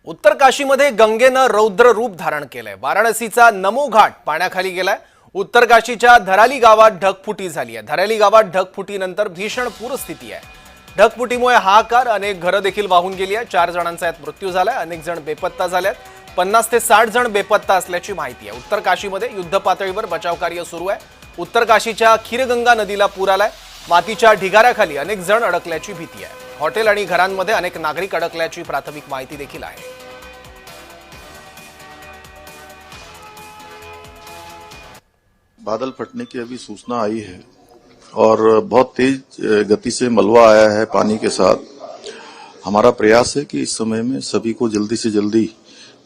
उत्तर काशीमध्ये गंगेनं रौद्र रूप धारण केलंय। वाराणसीचा नमो घाट पाण्याखाली गेलाय। उत्तर काशीच्या धराली गावात ढगफुटी झाली आहे। धराली गावात ढगफुटीनंतर भीषण पूरस्थिती आहे। ढगफुटीमुळे हाहाकार, अनेक घरं देखील वाहून गेली आहे। 4 जणांचा यात मृत्यू झालाय, अनेक जण बेपत्ता झालेत। 50 ते 60 जण बेपत्ता असल्याची माहिती आहे। उत्तर काशीमध्ये युद्ध पातळीवर बचाव कार्य सुरू आहे। उत्तर काशीच्या खीरगंगा नदीला पूर आलाय। मातीच्या ढिगाऱ्याखाली अनेक जण अडकल्याची भीती आहे। हॉटेल आणि घरांमध्ये अनेक नागरिक अडकल्याची प्राथमिक माहिती देखील आहे। बादल फटने की अभी सूचना आई है और बहुत तेज गति से मलबा आया है पानी के साथ। हमारा प्रयास है कि इस समय में सभी को जल्दी से जल्दी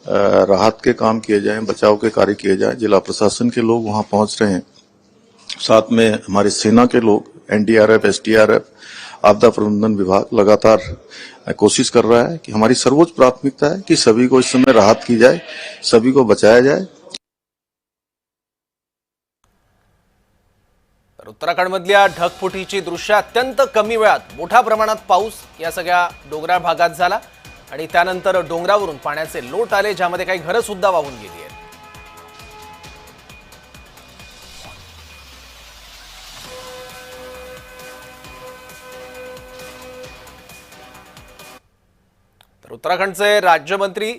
राहत के काम किए जाएं, बचाव के कार्य किए जाएं। जिला प्रशासन के लोग वहां पहुंच रहे हैं, साथ में हमारी सेना के लोग, एनडीआरएफ, एसडीआरएफ, आपदा प्रबंधन विभाग लगातार कोशिश कर रहा है कि हमारी सर्वोच्च प्राथमिकता है कि सभी को इस समय राहत की जाए, सभी को बचाया जाए। उत्तराखंडमधल्या ढगफुटीची दृश्य अत्यंत कमी वेळात मोठ्या प्रमाणात पाऊस या सगळ्या डोंगराळ भागात झाला आणि त्यानंतर डोंगरावरून पाण्याचे लोट आले, ज्यामध्ये काही घरं सुद्धा वाहून गेली आहेत। तर उत्तराखंडचे राज्यमंत्री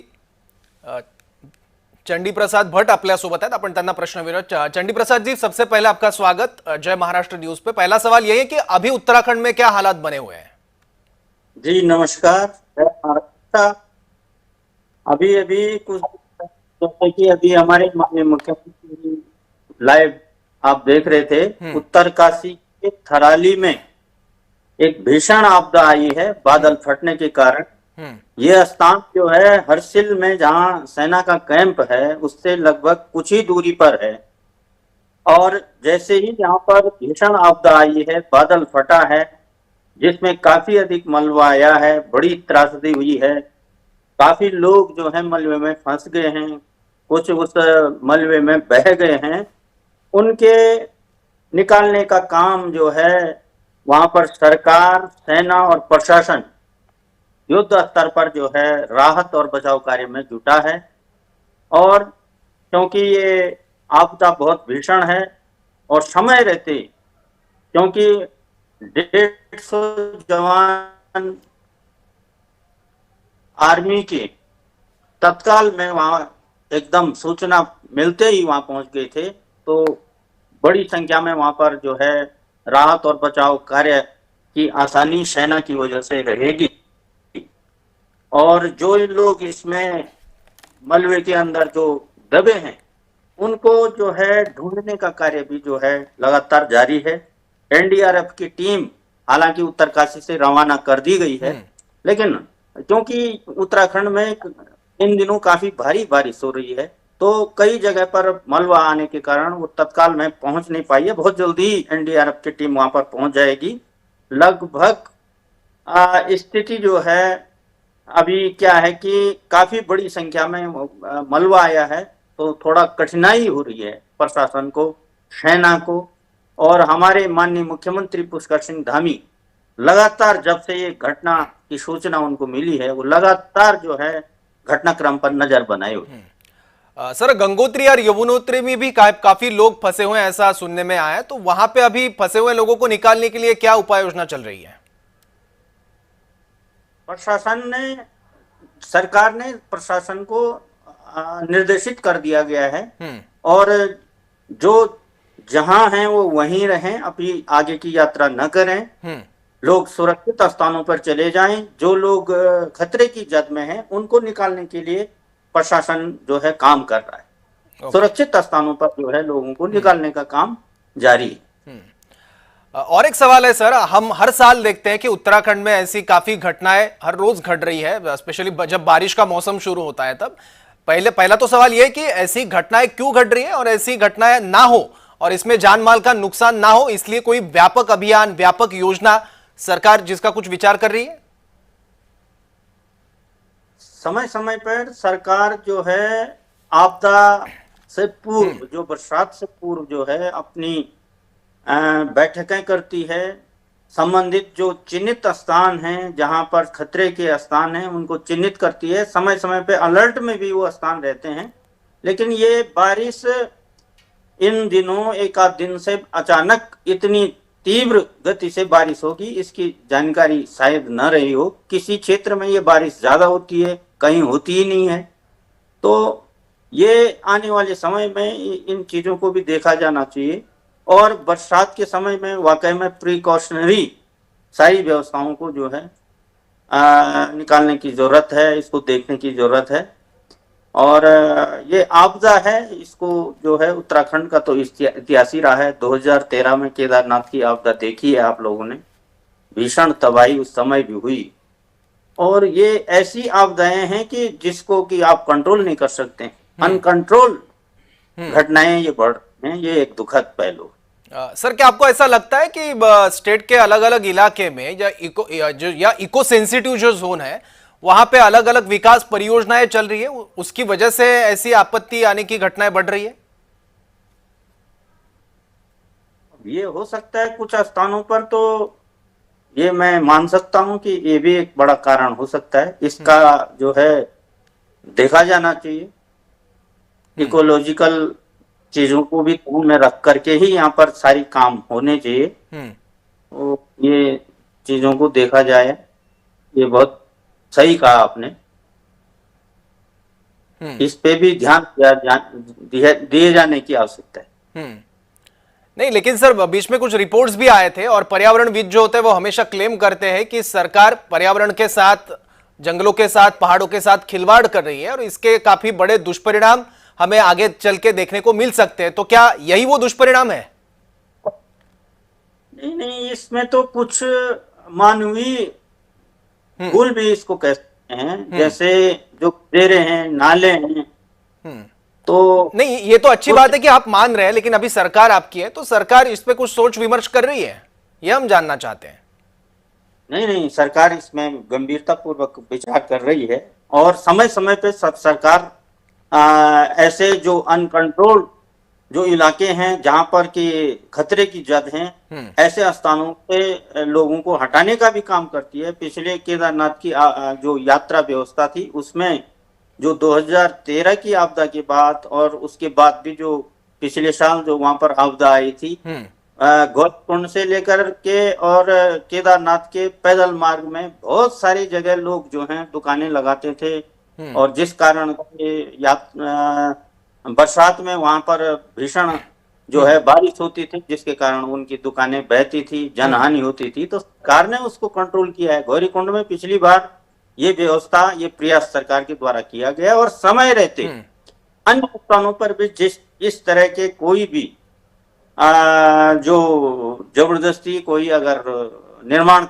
चंडी प्रसाद भट्ट अपने सोबत हैं। अपन त्यांना प्रश्न विचारूया। चंडी प्रसाद जी, सबसे पहले आपका स्वागत जय महाराष्ट्र न्यूज पे। पहला सवाल यही है कि अभी उत्तराखंड में क्या हालात बने हुए हैं? जी नमस्कार, जय महाराष्ट्र। अभी अभी कुछ जैसे कि अभी हमारे माननीय मुख्यमंत्री लाइव आप देख रहे थे, उत्तर काशी के थराली में एक भीषण आपदा आई है बादल फटने के कारण। यह स्थान जो है हरसिल में जहां सेना का कैंप है उससे लगभग कुछ ही दूरी पर है। और जैसे ही यहाँ पर भीषण आपदा आई है, बादल फटा है, जिसमें काफी अधिक मलबा आया है, बड़ी त्रासदी हुई है। काफी लोग जो है मलबे में फंस गए हैं, कुछ उस मलबे में बह गए हैं। उनके निकालने का काम जो है वहां पर सरकार, सेना और प्रशासन युद्ध स्तर पर जो है राहत और बचाव कार्य में जुटा है। और क्योंकि ये आपदा बहुत भीषण है और समय रहते, क्योंकि 150 जवान आर्मी के तत्काल में वहां एकदम सूचना मिलते ही वहां पहुंच गए थे, तो बड़ी संख्या में वहां पर जो है राहत और बचाव कार्य की आसानी सेना की वजह से रहेगी। और जो लोग इसमें मलबे के अंदर जो दबे हैं उनको जो है ढूंढने का कार्य भी जो है लगातार जारी है। एनडीआरएफ की टीम हालांकि उत्तरकाशी से रवाना कर दी गई है, लेकिन क्योंकि उत्तराखंड में इन दिनों काफी भारी बारिश हो रही है, तो कई जगह पर मलबा आने के कारण वो तत्काल में पहुंच नहीं पाई है। बहुत जल्दी एनडीआरएफ की टीम वहां पर पहुंच जाएगी। लगभग स्थिति जो है अभी क्या है कि काफी बड़ी संख्या में मलबा आया है, तो थोड़ा कठिनाई हो रही है प्रशासन को, सेना को। और हमारे माननीय मुख्यमंत्री पुष्कर सिंह धामी लगातार जब से ये घटना की सूचना उनको मिली है, वो लगातार जो है घटनाक्रम पर नजर बनाए हुए। सर, गंगोत्री और यमुनोत्री में भी काफी लोग फंसे हुए हैं, ऐसा सुनने में आया है, तो वहां पे अभी फंसे हुए लोगों को निकालने के लिए क्या उपाय योजना चल रही है? प्रशासन ने, सरकार ने प्रशासन को निर्देशित कर दिया गया है और जो जहां हैं वो वहीं रहें, अभी आगे की यात्रा न करें। लोग सुरक्षित स्थानों पर चले जाएं। जो लोग खतरे की जद में हैं उनको निकालने के लिए प्रशासन जो है काम कर रहा है। सुरक्षित स्थानों पर जो है लोगों को निकालने का काम जारी है। और एक सवाल है सर, हम हर साल देखते हैं कि उत्तराखंड में ऐसी काफी घटनाएं हर रोज घट रही है, स्पेशली जब बारिश का मौसम शुरू होता है तब। पहला तो सवाल यह है कि ऐसी घटनाएं क्यों घट रही है और ऐसी घटनाएं ना हो और इसमें जान माल का नुकसान ना हो, इसलिए कोई व्यापक अभियान, व्यापक योजना सरकार जिसका कुछ विचार कर रही है? समय समय पर सरकार जो है आपदा से पूर्व, जो बरसात से पूर्व जो है अपनी बैठकें करती है, संबंधित जो चिन्हित स्थान हैं, जहां पर खतरे के स्थान हैं, उनको चिन्हित करती है। समय समय पे अलर्ट में भी वो स्थान रहते हैं। लेकिन ये बारिश इन दिनों एक आध दिन से अचानक इतनी तीव्र गति से बारिश होगी, इसकी जानकारी शायद न रही हो। किसी क्षेत्र में ये बारिश ज्यादा होती है, कहीं होती ही नहीं है। तो ये आने वाले समय में इन चीजों को भी देखा जाना चाहिए और बरसात के समय में वाकई में प्रिकॉशनरी सारी व्यवस्थाओं को जो है निकालने की जरूरत है, इसको देखने की जरूरत है। और ये आपदा है, इसको जो है उत्तराखंड का तो इतिहास ही रहा है। 2013 में केदारनाथ की आपदा देखी है आप लोगों ने, भीषण तबाही उस समय भी हुई। और ये ऐसी आपदाएं हैं कि जिसको कि आप कंट्रोल नहीं कर सकते, अनकंट्रोल घटनाएं ये बढ़ रही हैं। ये एक दुखद पहलू। सर, क्या आपको ऐसा लगता है कि स्टेट के अलग अलग इलाके में या इको सेंसिटिव जो जोन है वहां पे अलग अलग विकास परियोजनाएं चल रही है, उसकी वजह से ऐसी आपत्ति आने की घटनाएं बढ़ रही है? ये हो सकता है कुछ स्थानों पर, तो ये मैं मान सकता हूं कि ये भी एक बड़ा कारण हो सकता है। इसका जो है देखा जाना चाहिए। इकोलॉजिकल चीजों को भी ध्यान में रख करके ही यहाँ पर सारी काम होने चाहिए। तो ये चीजों को देखा जाए, ये बहुत सही कहा आपने। इस पे भी ध्यान दिए जाने की आवश्यकता है। नहीं, लेकिन सर बीच में कुछ रिपोर्ट्स भी आए थे और पर्यावरणविद जो होते हैं वो हमेशा क्लेम करते हैं कि सरकार पर्यावरण के साथ, जंगलों के साथ, पहाड़ों के साथ खिलवाड़ कर रही है और इसके काफी बड़े दुष्परिणाम हमें आगे चल के देखने को मिल सकते हैं। तो क्या यही वो दुष्परिणाम है? नहीं, इसमें तो कुछ मानवीय भूल भी इसको कह सकते हैं। जैसे जो पेड़े हैं, नाले हैं, तो नहीं, ये तो अच्छी बात है कि आप मान रहे हैं, लेकिन अभी सरकार आपकी है तो सरकार इस पे कुछ सोच विमर्श कर रही है, ये हम जानना चाहते हैं। नहीं, सरकार इसमें गंभीरता पूर्वक विचार कर रही है और समय समय पे सरकार ऐसे जो अनकंट्रोल्ड जो इलाके हैं, जहां पर कि खतरे की जद हैं, ऐसे स्थानों पे लोगों को हटाने का भी काम करती है। पिछले केदारनाथ की जो यात्रा व्यवस्था थी, उसमें जो 2013 की आपदा के बाद और उसके बाद भी जो पिछले साल जो वहां पर आपदा आई थी, गौतमकुंड से लेकर के और केदारनाथ के पैदल मार्ग में बहुत सारी जगह लोग जो हैं दुकानें लगाते थे और जिस कारण बरसात में वहां पर भीषण जो है बारिश होती थी, जिसके कारण उनकी दुकानें बहती थी, जनहानि होती थी। तो सरकार ने उसको कंट्रोल किया है। गौरीकुंड में पिछली बार ये व्यवस्था, ये प्रयास सरकार के द्वारा किया गया और समय रहते अन्य स्थानों पर भी इस तरह के कोई भी जो जबरदस्ती कोई अगर निर्माण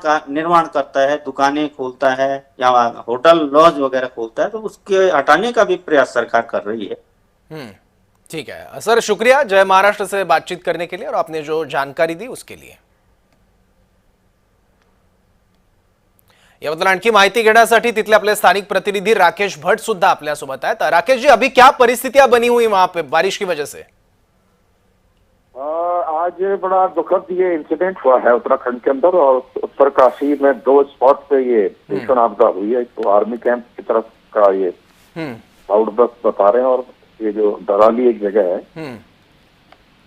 करता है, दुकानें खोलता है या होटल लॉज वगैरह खोलता है, तो उसके हटाने का भी प्रयास सरकार कर रही है। ठीक है सर, शुक्रिया जय महाराष्ट्र से बातचीत करने के लिए और आपने जो जानकारी दी उसके लिए। याबद्दल आणखी माहिती घेण्यासाठी तिथले आपले स्थानिक प्रतिनिधी राकेश भट्ट सुद्धा आपल्यासोबत आहेत। राकेश जी, अभी क्या परिस्थितियां बनी हुई वहां पे बारिश की वजह से? आज बड़ा दुखद ये इंसिडेंट हुआ है उत्तराखंड के अंदर और उत्तरकाशी में 2 स्पॉट पे ये भीषण आपदा हुई है। तो आर्मी कैंप की तरफ का ये क्लाउड बस्ट बता रहे हैं और ये जो दराली एक जगह है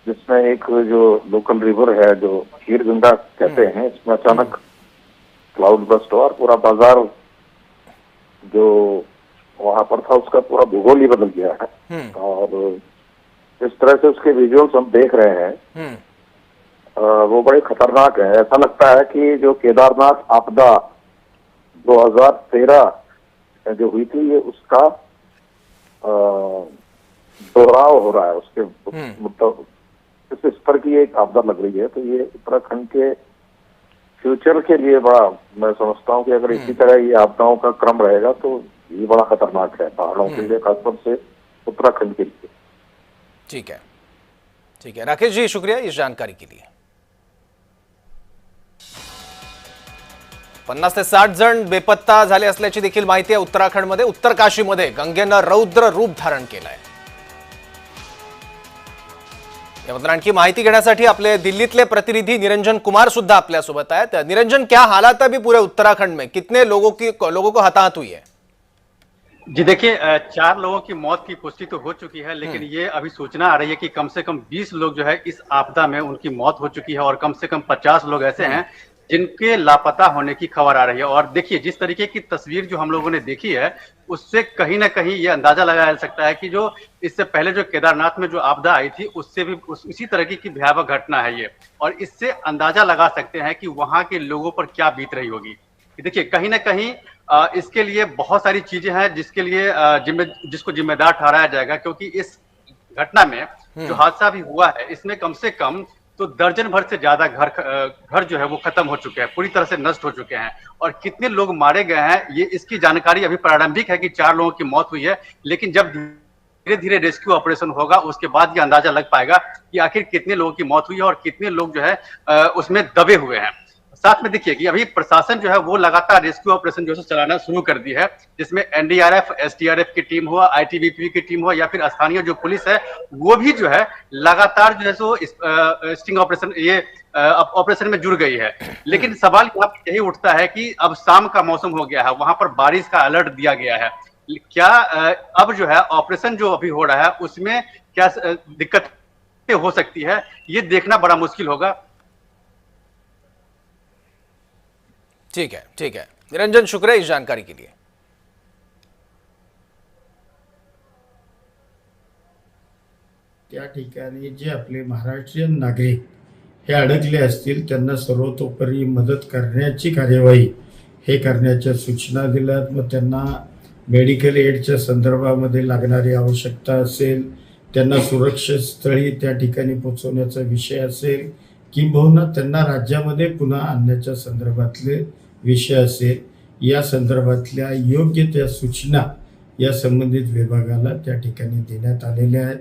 जिसमें एक जो लोकल रिवर है जो खीर गंगा कहते हैं, इसमें अचानक क्लाउड बस्ट हुआ और पूरा बाजार जो वहां पर था उसका पूरा भूगोल ही बदल गया है। और इस तरह से उसके विजुअल्स हम देख रहे हैं, वो बड़े खतरनाक है। ऐसा लगता है कि जो केदारनाथ आपदा 2013 जो हुई थी, ये उसका दोहराव हो रहा है। उसके मतलब इस स्तर की एक आपदा लग रही है। तो ये उत्तराखंड के फ्यूचर के लिए बड़ा, मैं समझता हूँ कि अगर इसी तरह ये आपदाओं का क्रम रहेगा तो ये बड़ा खतरनाक है पहाड़ों के लिए, खासतौर से उत्तराखंड के लिए। ठीक है राकेश जी, शुक्रिया इस जानकारी के लिए। 50 ते 60 जण बेपत्ता झाले असल्याची देखील माहिती आहे। उत्तराखंडमध्ये उत्तरकाशीमध्ये गंगेनं रौद्र रूप धारण केलंय। याबद्दल आणखी माहिती घेण्यासाठी आपले दिल्लीतले प्रतिनिधी निरंजन कुमार सुद्धा आपल्यासोबत आहेत। निरंजन, क्या हालात है अभी पूरे उत्तराखंड में, कितने लोगों को हताहत हुई है? जी देखिए, 4 लोगों की मौत की पुष्टि तो हो चुकी है, लेकिन ये अभी सूचना आ रही है कि कम से कम 20 लोग जो है इस आपदा में उनकी मौत हो चुकी है और कम से कम 50 लोग ऐसे हैं जिनके लापता होने की खबर आ रही है। और देखिए, जिस तरीके की तस्वीर जो हम लोगों ने देखी है उससे कहीं ना कहीं ये अंदाजा लगाया जा सकता है कि जो इससे पहले जो केदारनाथ में जो आपदा आई थी उससे भी उसी तरह की भयावह घटना है ये, और इससे अंदाजा लगा सकते हैं कि वहां के लोगों पर क्या बीत रही होगी। देखिए, कहीं ना कहीं इसके लिए बहुत सारी चीजें हैं जिसके लिए जिसको जिम्मेदार ठहराया जाएगा, क्योंकि इस घटना में जो हादसा भी हुआ है इसमें कम से कम तो दर्जन भर से ज्यादा घर जो है वो खत्म हो चुके हैं, पूरी तरह से नष्ट हो चुके हैं। और कितने लोग मारे गए हैं ये इसकी जानकारी अभी प्रारंभिक है कि 4 लोगों की मौत हुई है, लेकिन जब धीरे धीरे रेस्क्यू ऑपरेशन होगा उसके बाद ये अंदाजा लग पाएगा कि आखिर कितने लोगों की मौत हुई है और कितने लोग जो है उसमें दबे हुए हैं। साथ में देखिए कि अभी प्रशासन जो है वो लगातार रेस्क्यू ऑपरेशन जो है चलाना शुरू कर दी है, जिसमें एनडीआरएफ, एसडीआरएफ की टीम हो, आईटीबीपी की टीम हो या फिर स्थानीय जो पुलिस है वो भी जो है लगातार जो है सो स्टिंग ऑपरेशन ये ऑपरेशन में जुड़ गई है। लेकिन सवाल यहाँ पे यही उठता है कि अब शाम का मौसम हो गया है, वहां पर बारिश का अलर्ट दिया गया है, क्या अब जो है ऑपरेशन जो अभी हो रहा है उसमें क्या दिक्कतें हो सकती है, ये देखना बड़ा मुश्किल होगा। ठीक है निरंजन, शुक्रिया इस जानकारी के लिए। त्या ठिकाणी जे आपले महाराष्ट्रीयन नागरिक हे अडकले असतील त्यांना सर्वतोपरी मदत करण्याची कार्यवाही हे करण्याच्या सूचना दिल्यात। मग त्यांना मेडिकल एडच्या संदर्भामध्ये लागणारी आवश्यकता असेल, त्यांना सुरक्षित स्थळी त्या ठिकाणी पोहोचवण्याचा विषय असेल, किंबहुना त्यांना राज्यामध्ये पुन्हा आणण्याच्या संदर्भातले विषय असेल, या संदर्भातल्या योग्य त्या सूचना या संबंधित विभागाला त्या ठिकाणी देण्यात आलेल्या आहेत।